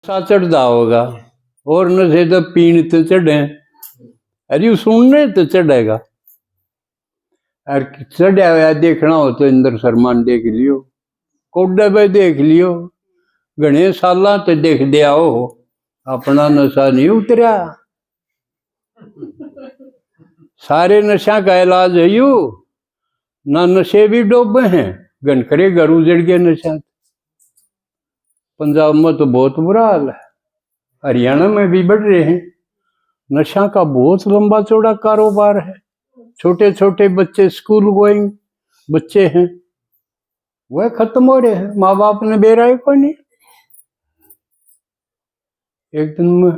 सा चढ़दा होगा और नशे तो पीण तो चढ़े, अरे सुनने तो चढ़ेगा। और चढ़ा हुआ देखना हो तो इंद्र शर्मा देख लियो, कोडे पे देख लियो, घने साल तो देख दिया हो, अपना नशा नहीं उतरिया। सारे नशा का इलाज है यू ना, नशे भी डोबे हैं, घनखरे घर उजड़ गए नशा। पंजाब में तो बहुत बुरा हाल है, हरियाणा में भी बढ़ रहे हैं। नशा का बहुत लंबा चौड़ा कारोबार है। छोटे छोटे बच्चे स्कूल गोइंग बच्चे हैं, वह खत्म हो रहे हैं, माँ बाप ने बेरा को नहीं। एक दिन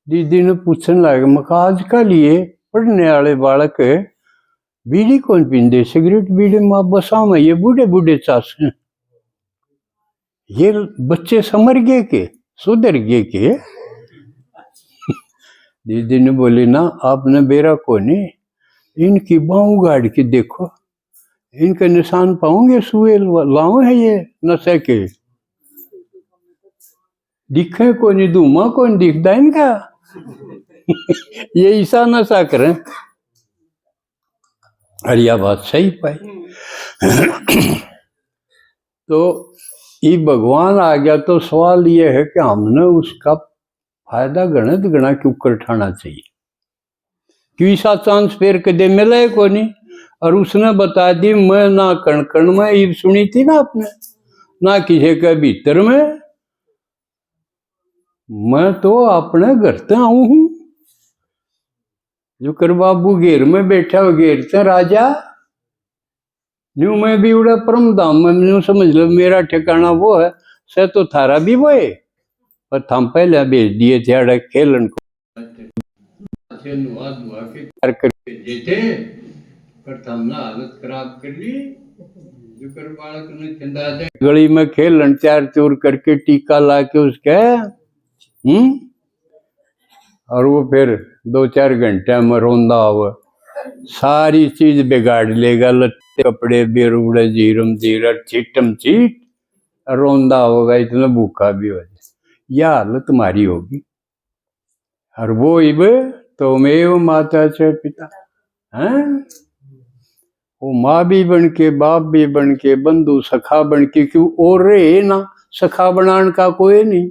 दीदी ने पूछने लगे, मैं आजकल ये पढ़ने वाले बालक बीड़ी कौन पींदे, सिगरेट बीड़ी माँ बसा में ये बूढ़े बूढ़े चास हैं, ये बच्चे समर गए के सुधर गए के। दीदी ने बोली ना, आपने बेरा को नहीं, इनकी बाहू गाड़ के देखो, इनके निशान पाओगे, सुए लाओ है ये नशे के, दिखे को नहीं, धूमा को नहीं दिखता इनका। ये ऐसा नशा करें। और यह बात सही पाई। तो ये भगवान आ गया तो सवाल ये है कि हमने उसका फायदा गणित गणा क्यों कर उठाना चाहिए, क्यों ऐसा चांस फिर कदे मिले को नहीं। और उसने बता दी, मैं ना कण कण में, ये सुनी थी ना आपने, ना किसी के भीतर में, मैं तो अपने घर से आऊ हूं। जो कर बाबू घेर में बैठा हो, घेर से राजा, न्यू मैं भी उड़ा परम धाम में, न्यू समझ लो मेरा ठिकाना वो है, से तो थारा भी वो है, पर थम पहले भेज दिए थे खेलन को, नुआ धुआ के कर भेजे थे, पर हमने हालत खराब कर ली। जो कर बालक ने चंदा गली में खेलन चार चोर करके टीका ला के उसके और वो फिर 2-4 घंटे में रोंदा हुआ, सारी चीज बिगाड़ लेगा, लत्ते कपड़े बेरुड़े जीरम जीरा चीटम चीट, रोंदा होगा, इतना भूखा भी हो जाए, यह हालत तुम्हारी होगी। और वो इब तुमेव माता च पिता है, वो माँ भी बन के, बाप भी बन के, बंधु सखा बन के, क्यों और रहे ना, सखा बनाने का कोई नहीं,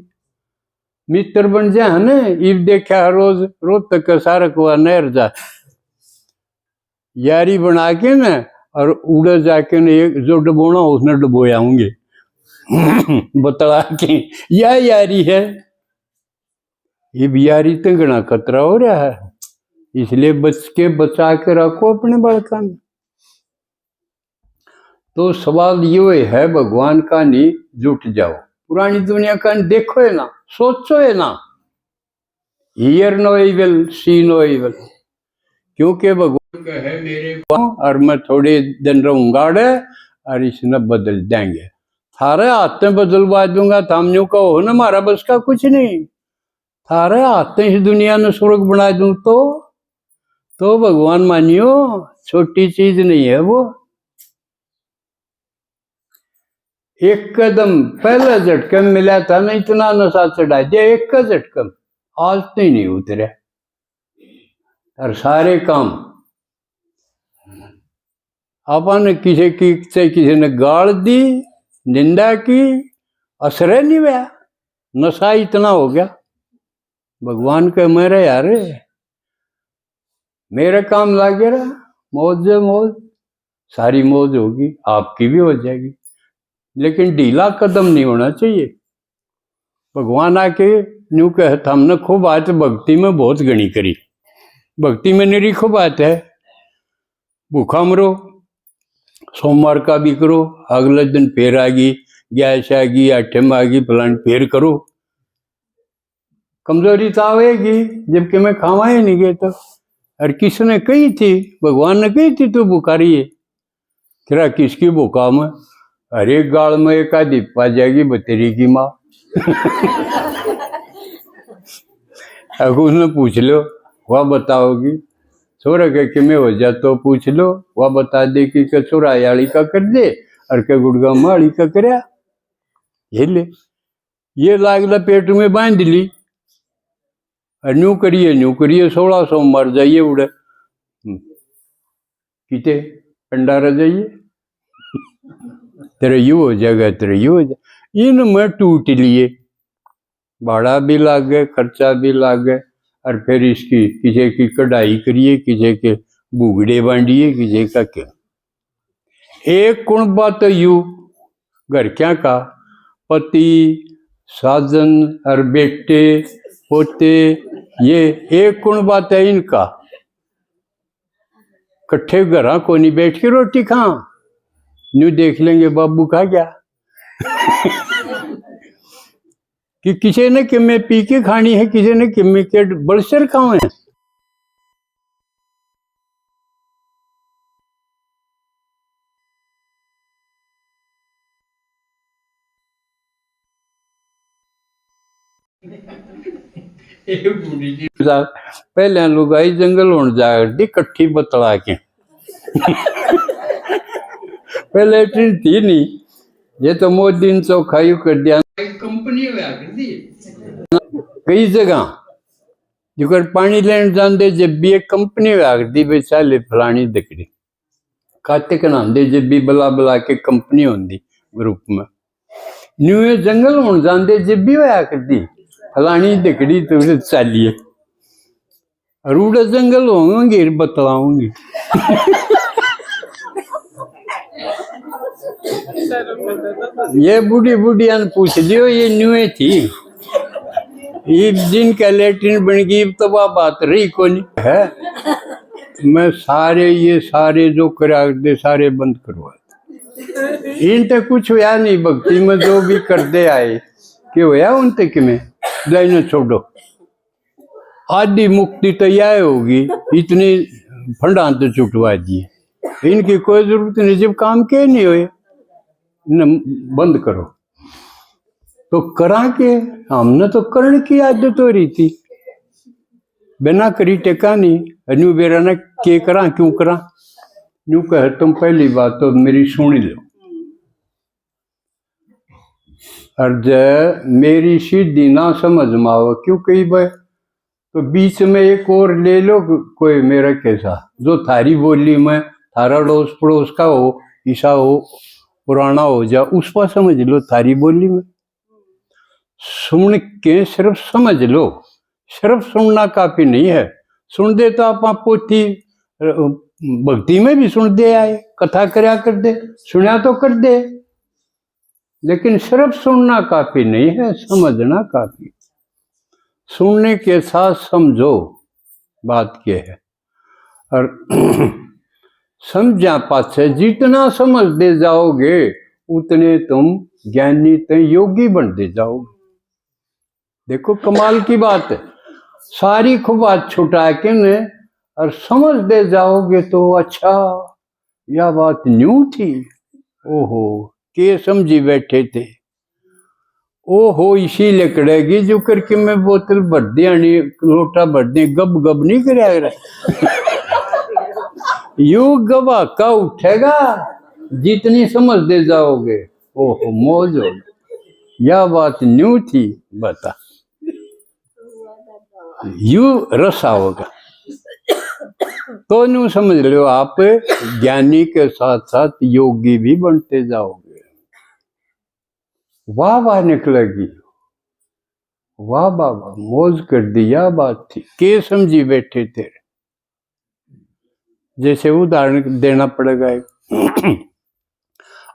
मित्र बन जाए ना। इब देखा रोज रोज तक सारा को नहर जा यारी बना के न, और उड़े जाके न एक जो डबोना उसने डबोया होंगे। बतला के या यारी है, ये यारी तो घना खतरा हो रहा है, इसलिए बचा के रखो अपने बालका में। तो सवाल ये है भगवान का, नहीं जुट जाओ, पुरानी दुनिया का देखो है ना, सोचो है ना, hear no evil see no evil, क्योंकि भगवान का है मेरे और मैं थोड़े दिन रहूंगा और इसने बदल देंगे, थारे हाथ में बदलवा दूंगा, थामने का हो ना, हमारा बस का कुछ नहीं, थारे हाथ में इस दुनिया ने स्वर्ग बना दूं तो भगवान मानियो, छोटी चीज नहीं है वो। एक कदम पहले झटके मिला था ना, इतना नशा चढ़ा दिया एक का झटकम, आज तो ही नहीं उतरे। और सारे काम अपन किसी ने गाड़ दी, निंदा की, असर नहीं हुआ, नशा इतना हो गया। भगवान के मेरे यार मेरे काम लागे रहा, मौज मौज, सारी मौज होगी, आपकी भी हो जाएगी, लेकिन ढीला कदम नहीं होना चाहिए। भगवान आके न्यू कहता, हमने खूब आज भक्ति में बहुत गणी करी, भक्ति में निरी खूब बात है, भूखा मरो, सोमवार का भी करो, अगले दिन फिर आ गई, गैस आ गई, आठम आ गई, प्लांट फिर करो, कमजोरी तो आएगी, जबकि मैं खावा ही नहीं गए तो। और किसने कही थी, भगवान ने कही थी तू बुखारी है, तेरा किसकी भूखा में, अरे गाल में एक आधी पा जाएगी बतेरी की माँ। अगर उसने पूछ लो वह बताओगी, छोरा के किमें हो जा तो पूछ लो, वह बता दे कि चौरायाली का कर दे और के गुड़गा माड़ी का करया, ये ले। ये लागला पेट में बांध ली, न्यू करिए 1600 मर जाइए उड़े किते भंडारा जाइए, तेरे यू हो जाएगा, तेरे यू हो जाएगा। इन में टूट लिए, भाड़ा भी लाग गए, खर्चा भी लाग गए, और फिर इसकी किसी की कढ़ाई करिए, किसी के बुगड़े बांधिए, किसी का क्या। एक कुणबा तो यू घर क्या का पति साजन और बेटे पोते, ये एक कुणबा तो इनका कट्ठे घरा को नहीं बैठ के रोटी खा, न्यू देख लेंगे बाबू खा गया कि किसी ने किम्मे पी के खानी है, किसी ने किम्मे के बड़सर खाओ है। पहले लुगाई जंगल होने जाती कट्ठी बतला के पहले ट्रेन थी नहीं, ये तो मोदी ने चौखाई कर दिया। कंपनी कर दी कई जगह जो पानी लेन जाते जब भी एक कंपनी कर दी भाई चाले फलानी दकड़ी खाते कनाते जब भी बुला बुला के कंपनी होती ग्रुप में। न्यू जंगल होने जाते जब भी होया करती फलानी दकड़ी तो चालिए रूड़ा जंगल होंगे बतलाऊंगी ये बूढ़ी बुढ़िया ने पूछ दियो, ये न्यूए थी, ये जिनका लेटरिन बन गई तो वह बात रही को नहीं है। मैं सारे ये सारे जो करा दे सारे बंद करवा, इन तक कुछ होया नहीं, भक्ति में जो भी कर दे आए कि होया उन तक में जाइना छोड़ो। आदि मुक्ति तो यह होगी, इतनी फंडांत चुटवा दिए, इनकी कोई जरूरत नहीं, जब काम के नहीं हुए बंद करो। तो करा के हमने तो करण की आदत हो रही थी, बिना करी टेका नहीं। न्यू बेरा ने के करा क्यों करा, न्यू कह तुम पहली बात तो मेरी सुन लो, और जय मेरी सीधी ना समझ में आओ क्यों कही भाई तो बीच में एक और ले लो कोई मेरा कैसा जो थारी बोली में थारा अड़ोस पड़ोस का हो, ईसा हो, पुराना हो जा, उस पर समझ लो। थारी बोली में सुन के सिर्फ समझ लो, सिर्फ सुनना काफी नहीं है। सुन दे तो आप पोथी भक्ति में भी सुन दे आए, कथा करया कर दे, सुना तो कर दे, लेकिन सिर्फ सुनना काफी नहीं है, समझना काफी। सुनने के साथ समझो बात क्या है, और समझा पाछे जितना समझते जाओगे उतने तुम ज्ञानी तो योगी बनते जाओगे। देखो कमाल की बात है, सारी खुबात छुटा के ने और समझते जाओगे तो अच्छा यह बात न्यू थी, ओहो के समझी बैठे थे, ओहो इसी लकड़ेगी जो करके मैं बोतल भर दिया नहीं, लोटा भर दिया, गब गब नहीं कराया यू गबा का उठेगा जितनी समझते जाओगे, ओहो मौज हो, यह बात न्यू थी, बता यू रस आओगा तो न्यू समझ लो। आप ज्ञानी के साथ साथ योगी भी बनते जाओगे, वाह वाह निकलेगी, वाह बाबा मौज कर दिया, बात थी के समझी बैठे थे। जैसे उदाहरण देना पड़ेगा,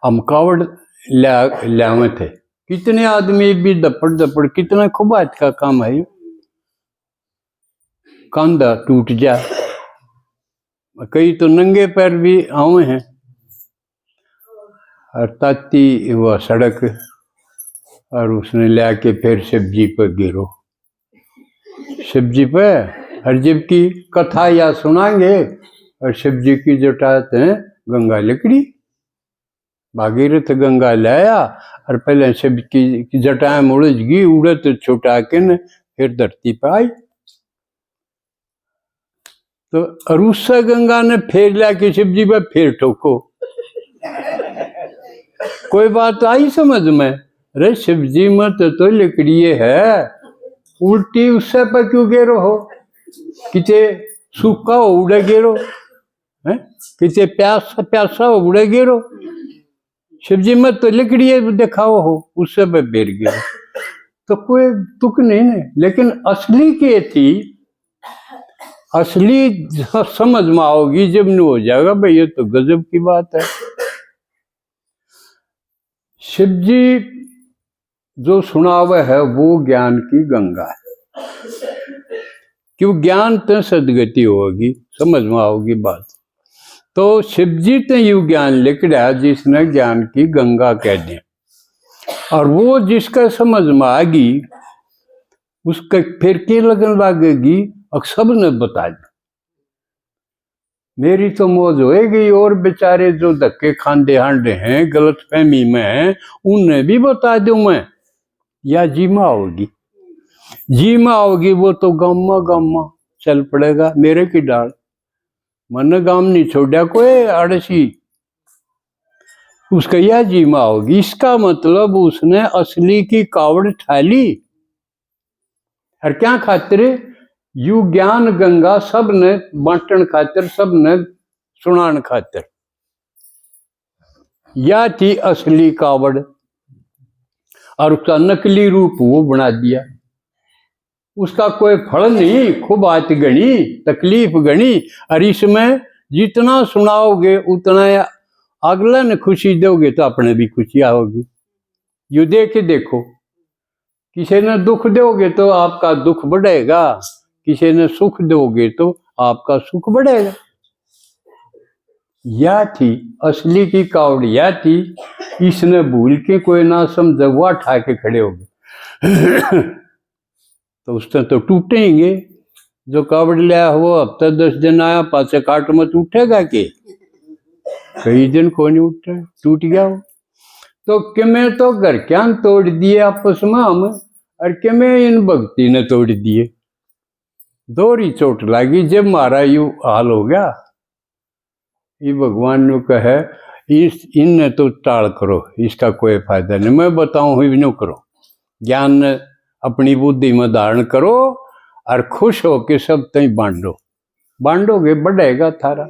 हम कावड़ लावे थे, कितने आदमी भी दपड़ दपड़, कितना खुबात का काम है, कंधा टूट जा, कई तो नंगे पैर भी आए हैं, और ताती वह सड़क, और उसने ले के फिर शिवजी पर गिरो, शिवजी पे, और जब की कथा या सुनाएंगे, और शिवजी की जटात है गंगा लकड़ी, भागीरथ गंगा लाया, और पहले शिव की जटाएं मुड़ज गई, उड़त छुटा के न फिर धरती पर आई, तो अरुषा गंगा ने फेर लिया कि शिवजी पे फिर ठोको कोई बात आई समझ में, अरे शिव जी मत तो लकड़ी है, उल्टी उससे पर क्यों गिरो हो, किते सूखा हो उड़े गिरो है, किते प्यासा हो उड़े गिरो। शिव जी मत तो लकड़ी दिखाओ हो, उससे पे बेर गिरो, तो कोई तुक नहीं है। लेकिन असली के थी, असली समझ में आओगी जब नहीं हो जाएगा भाई, ये तो गजब की बात है। शिव जी जो सुनावे है वो ज्ञान की गंगा है, क्यों ज्ञान तो सदगति होगी, समझ में आओगी बात। तो शिव जी तो यू ज्ञान लिखड़ा जिसने ज्ञान की गंगा कह दी, और वो जिसका समझ में आगी उसका फिर के लगन लगेगी, और सब ने बता दी। मेरी तो मौज होएगी, और बेचारे जो धक्के खांडे हांडे हैं, गलत फहमी में हैं, उन्हें भी बता दूं मैं, या जीमा होगी, जीमा होगी वो तो गम्मा चल पड़ेगा मेरे की डाल, मन गाम नहीं छोड़ा कोई अड़सी, उसका यह जीमा होगी। इसका मतलब उसने असली की कावड़ ठाली, और क्या खातिर, यू ज्ञान गंगा सब ने बांटन खातिर, सब ने सुनान खातिर, या थी असली कावड़, और उसका नकली रूप वो बना दिया। उसका कोई फल नहीं, खूब आत गणी, तकलीफ गणी, और इसमें जितना सुनाओगे उतना अगला ने खुशी दोगे तो अपने भी खुशी आओगी। यू देखे देखो, किसी ने दुख दोगे तो आपका दुख बढ़ेगा, किसी ने सुख दोगे तो आपका सुख बढ़ेगा। या थी असली की कावड़, या थी इसने भूल के कोई ना समझे वो ठा के खड़े हो गए तो उससे तो टूटेंगे। जो कावड़ लिया वो हफ्ता 10 दिन आया, पाचे काट मत उठेगा के, कई दिन को नहीं उठे, टूट गया वो। तो किमें तो घर क्या तोड़ दिए आपस में हम, और किमें इन भक्ति ने तोड़ दिए। दोहरी चोट लगी जब मारा यू हाल हो गया। ये भगवान ने कहे इन तो टाल करो, इसका कोई फायदा नहीं, मैं बताऊं ही नहीं करो, ज्ञान अपनी बुद्धि में धारण करो, और खुश हो के सब तई बांटो, बांटोगे बढ़ेगा थारा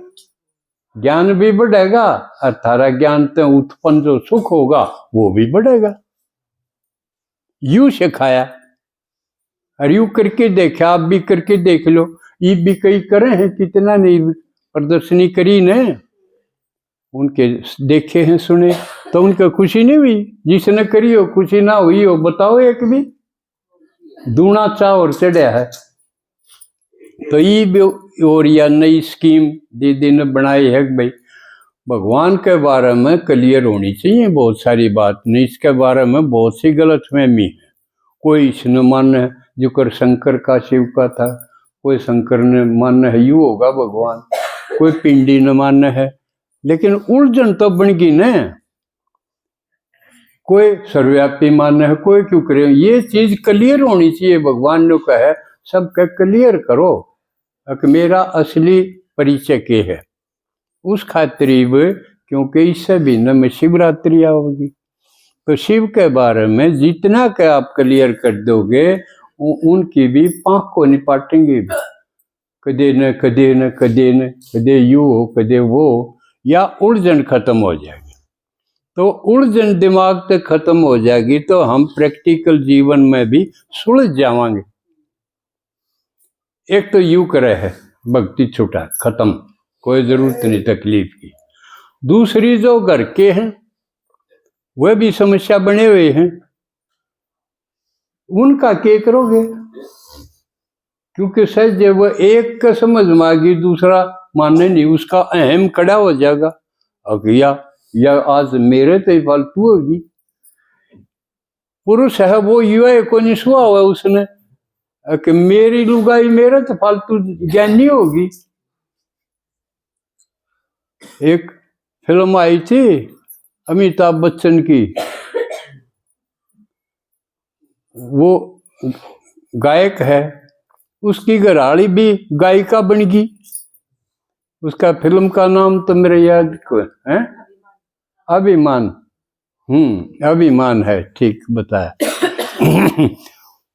ज्ञान भी बढ़ेगा, और थारा ज्ञान ते उत्पन्न जो सुख होगा वो भी बढ़ेगा। यू सिखाया, और यू करके देखा, आप भी करके देख लो। ये भी कई करे हैं, कितना नहीं प्रदर्शनी करी ने, उनके देखे हैं सुने, तो उनका खुशी नहीं हुई। जिसने करी हो खुशी ना हुई हो, बताओ एक भी। दूना चाह और चढ़िया है। तो ये भी और या नई स्कीम दीदी ने बनाई है कि भाई भगवान के बारे में क्लियर होनी चाहिए बहुत सारी बात नहीं, इसके बारे में बहुत सी गलतफहमी है। कोई इसने मान्य है जो कर शंकर का शिव का था, कोई शंकर ने मान्य है यू होगा भगवान, कोई पिंडी ने मान्य है, लेकिन उलझन तो बन गई न। कोई सर्वव्यापी मान्य है, कोई क्यों करे, ये चीज क्लियर होनी चाहिए। भगवान ने कहा सबका क्लियर करो कि मेरा असली परिचय के है। उस खातिर क्योंकि इससे भिन्न में शिवरात्रि आओगी, तो शिव के बारे में जितना के आप क्लियर कर दोगे उनकी भी पाँख को निपाटेंगे। कदे न कदे न कदे न कदे यू हो कदे वो, या उलझन खत्म हो जाएगी। तो उलझन दिमाग तक खत्म हो जाएगी तो हम प्रैक्टिकल जीवन में भी सुलझ जावांगे। एक तो यू करे है भक्ति छुटा खत्म, कोई जरूरत नहीं तकलीफ की। दूसरी जो घर के हैं वह भी समस्या बने हुए हैं, उनका क्या करोगे? क्योंकि सच जब वह एक का समझ में आ गई दूसरा मानने नहीं, उसका अहम खड़ा हो जाएगा। अब या आज मेरे तो फालतू होगी। पुरुष है वो युवा को नहीं सुहा हुआ उसने कि मेरी लुगाई मेरे तो फालतू ज्ञानी होगी। एक फिल्म आई थी अमिताभ बच्चन की, वो गायक है, उसकी घरवाली भी गायिका बन गई। उसका फिल्म का नाम तो मेरे याद को है, अभिमान। अभिमान है, ठीक बताया।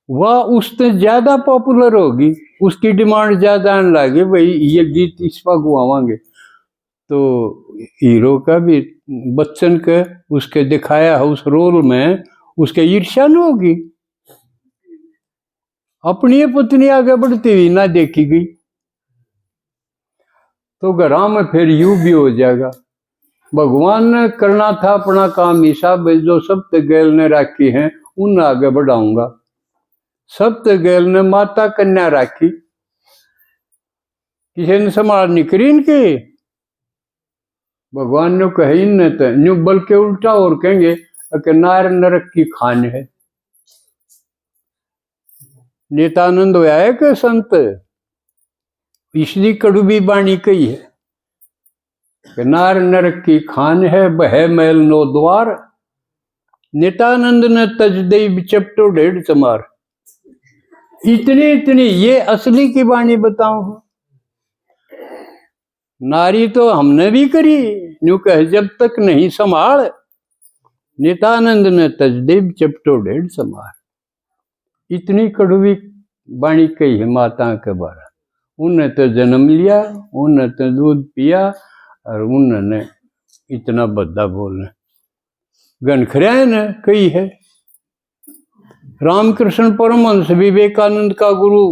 वह उससे ज्यादा पॉपुलर होगी, उसकी डिमांड ज्यादा आने लगे, भाई ये गीत इस पर गुआवांगे, तो हीरो का भी बच्चन के उसके दिखाया है उस रोल में उसके ईर्ष्या न होगी। अपनी पत्नी आगे बढ़ती हुई ना देखी गई तो घरों में फिर यूं भी हो जाएगा। भगवान ने करना था अपना काम, हिसाब जो सप्त गैल ने राखी है उन आगे बढ़ाऊंगा। सप्त गैल ने माता कन्या राखी, किसी ने संभाल नहीं करी इनकी। भगवान ने कही न तो न्यू बल्कि उल्टा और कहेंगे कि नार नरक की खान है। नित्यानंद होया है कि संत, इसलिए कड़वी बाणी कही है कि नार नरक की खान है, बह मैल नो द्वार। नित्यानंद ने तज दई चपटो 1.5 चमार। इतनी ये असली की बाणी बताऊं। नारी तो हमने भी करी, न्यू कह जब तक नहीं संभाल। नित्यानंद ने तजदेव चपटो 1.5 चमार। इतनी कड़वी बाणी कही है माता के बारे। उन्होंने तो जन्म लिया, उन्होंने तो दूध पिया और उन्होंने इतना बद्दा बोलने गनखरिया ने कही है। रामकृष्ण परमहंस विवेकानंद का गुरु,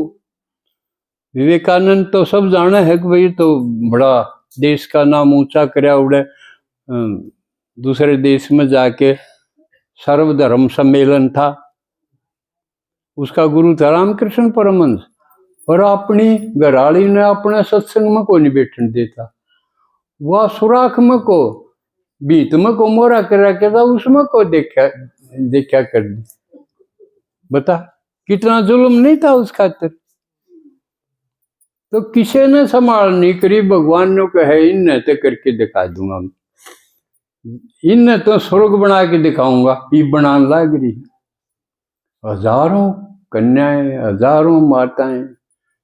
विवेकानंद तो सब जाने है कि भाई तो बड़ा देश का नाम ऊंचा करया उड़े, दूसरे देश में जाके सर्वधर्म सम्मेलन था, उसका गुरु था रामकृष्ण परमहंस। पर अपनी घराली ने अपने सत्संग में को नहीं बैठने देता, वह सुराख में को बीत में को मोरा कर रखे था, उसमें को देखा कर दी। बता कितना जुल्म नहीं था उस खातिर। तो किसी ने संभाल नहीं करी, भगवान ने कहे इनने तो करके दिखा दूंगा, इनने तो स्वर्ग बना के दिखाऊंगा। ये बनाने लग रही, हजारों कन्याएं, हजारों माताएं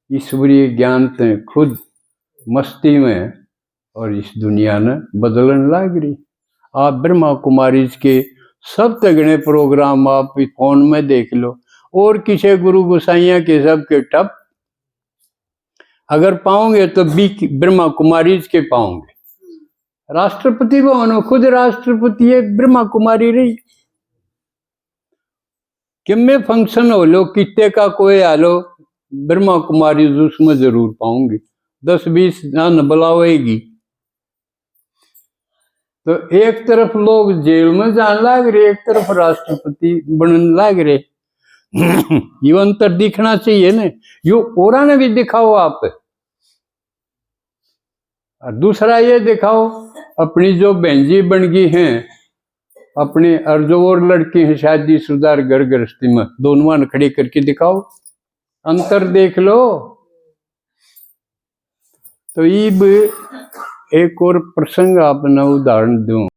ईश्वरीय ज्ञान से खुद मस्ती में और इस दुनिया ने बदलन लग रही। आप ब्रह्मा कुमारी के सब तगड़े प्रोग्राम आप फोन में देख लो, और किसी गुरु गोसाइया के सब के टप अगर पाओगे तो ब्रह्मा कुमारी के पाओगे। राष्ट्रपति भवन खुद राष्ट्रपति है ब्रह्मा कुमारी रही। किम्मे फंक्शन हो लो, कितने का कोई आलो, ब्रह्मा कुमारी उसमें जरूर पाऊंगी। 10-20 जन बुलावेगी तो एक तरफ लोग जेल में जाने लग रहे, एक तरफ राष्ट्रपति बनने लग रहे। ये अंतर दिखना चाहिए ना, यो औरा ने भी दिखाओ आप। और दूसरा ये दिखाओ अपनी जो बहनजी बन गई हैं, अपनी और जो और लड़की है शादी शुदा घर गृहस्थी में, दोनों खड़े करके दिखाओ, अंतर देख लो। तो ये एक और प्रसंग आपने उदाहरण दूं।